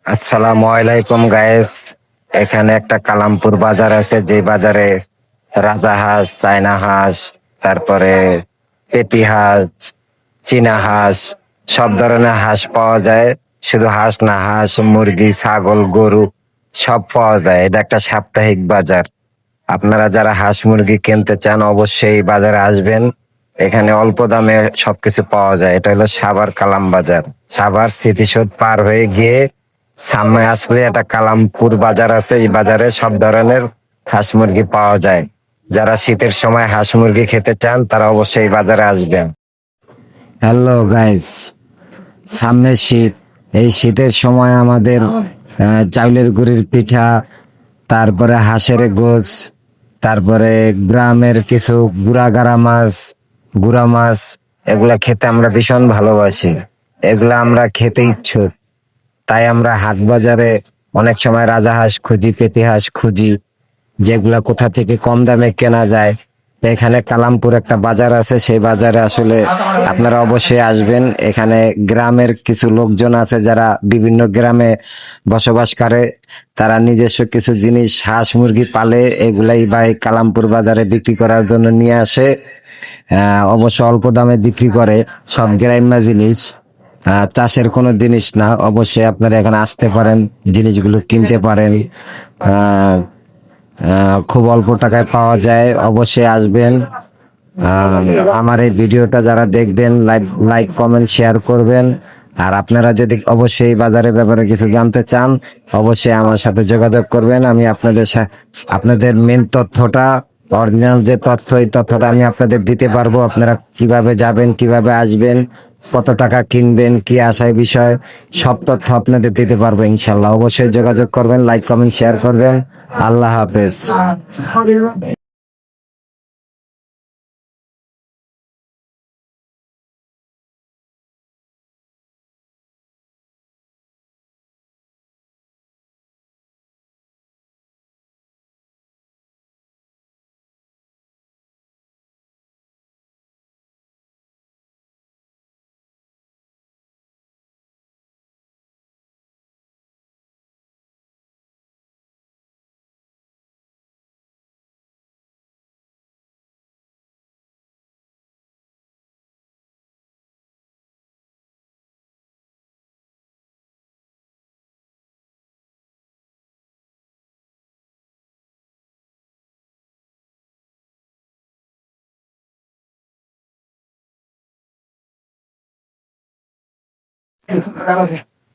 আসসালামু আলাইকুম গায়েস। এখানে একটা কালামপুর বাজার আছে, যে বাজারে রাজা হাঁস, চায়না হাঁস, তারপরে পেটি হাঁস, চীনা হাঁস, সব ধরনের হাঁস পাওয়া যায়। শুধু হাঁস না, হাঁস, মুরগি, ছাগল, গরু সব পাওয়া যায়। এটা একটা সাপ্তাহিক বাজার। আপনারা যারা হাঁস মুরগি কিনতে চান অবশ্যই এই বাজারে আসবেন। এখানে অল্প দামে সবকিছু পাওয়া যায়। এটা হলো সাভার কালাম বাজার। সাভার স্মৃতিসৌধ পার হয়ে গিয়ে সামনে আসলে একটা কালামপুর বাজার আছে। এই বাজারে সব ধরনের হাঁস মুরগি পাওয়া যায়। যারা শীতের সময় হাঁস মুরগি খেতে চান তারা অবশ্যই এই বাজারে আসবেন। হ্যালো গাইস, সামনে শীত। এই শীতের সময় আমাদের চাউলের গুঁড়ির পিঠা, তারপরে হাঁসের গোছ, তারপরে গ্রামের কিছু গুড়া মাছ, এগুলা খেতে আমরা ভীষণ ভালোবাসি। এগুলা আমরা খেতে ইচ্ছুক। তাই আমরা হাট বাজারে অনেক সময় রাজা হাঁস খুঁজি, পেটি হাঁস খুঁজি, যেগুলা কোথা থেকে কম দামে কেনা যায়। তো এখানে কালামপুর একটা বাজার আছে, সেই বাজারে আসলে আপনারা অবশ্যই আসবেন। এখানে গ্রামের কিছু লোকজন আছে যারা বিভিন্ন গ্রামে বসবাস করে। তারা নিজস্ব কিছু জিনিস হাঁস মুরগি পালে, এগুলাই বা এই কালামপুর বাজারে বিক্রি করার জন্য নিয়ে আসে। অবশ্য অল্প দামে বিক্রি করে, সব গ্রাম্য জিনিস, চাষের কোনো জিনিস না। অবশ্যই আপনারা এখানে আসতে পারেন, জিনিসগুলো কিনতে পারেন। খুব অল্প টাকায় পাওয়া যায়। অবশ্যই আসবেন। আমার এই ভিডিওটা যারা দেখবেন, লাইক কমেন্ট শেয়ার করবেন। আর আপনারা যদি অবশ্যই বাজারের ব্যাপারে কিছু জানতে চান অবশ্যই আমার সাথে যোগাযোগ করবেন। আমি আপনাদের মেন তথ্যটা, অরিজিনাল যে তথ্য, এই তথ্যটা আমি আপনাদের দিতে পারবো। আপনারা কিভাবে যাবেন, কিভাবে আসবেন, কত টাকা কিনবেন, কি আশায় বিষয়, সব তথ্য আপনাদের দিতে পারবো ইনশাল্লাহ। অবশ্যই যোগাযোগ করবেন, লাইক কমেন্ট শেয়ার করবেন। আল্লাহ হাফেজ।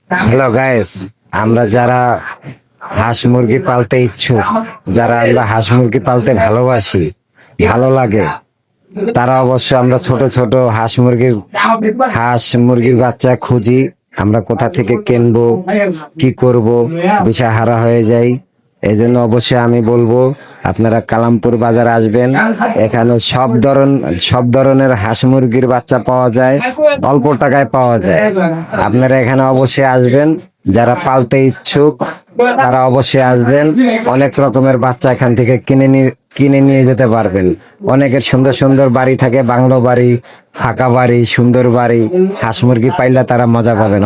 হ্যালো গাইস, আমরা যারা হাঁস মুরগি পালতে ইচ্ছুক, যারা আমরা হাঁস মুরগি পালতে ভালোবাসি, ভালো লাগে, তারা অবশ্য আমরা ছোট ছোট হাঁস মুরগির বাচ্চা খুঁজি। আমরা কোথা থেকে কিনবো, কি করব, দিশাহারা হয়ে যাই। এই জন্য অবশ্যই আমি বলবো আপনারা কালামপুর বাজার আসবেন। এখানে সব ধরনের হাঁস মুরগির বাচ্চা পাওয়া যায়, অল্প টাকায় পাওয়া যায়। আপনারা এখানে অবশ্যই আসবেন। যারা পালতে ইচ্ছুক তারা অবশ্যই আসবেন। অনেক রকমের বাচ্চা এখান থেকে কিনে নিয়ে যেতে পারবেন। অনেকের সুন্দর সুন্দর বাড়ি থাকে, বাংলো বাড়ি, ফাঁকা বাড়ি, সুন্দর বাড়ি। হাঁস মুরগি পাইলে তারা মজা পাবেন।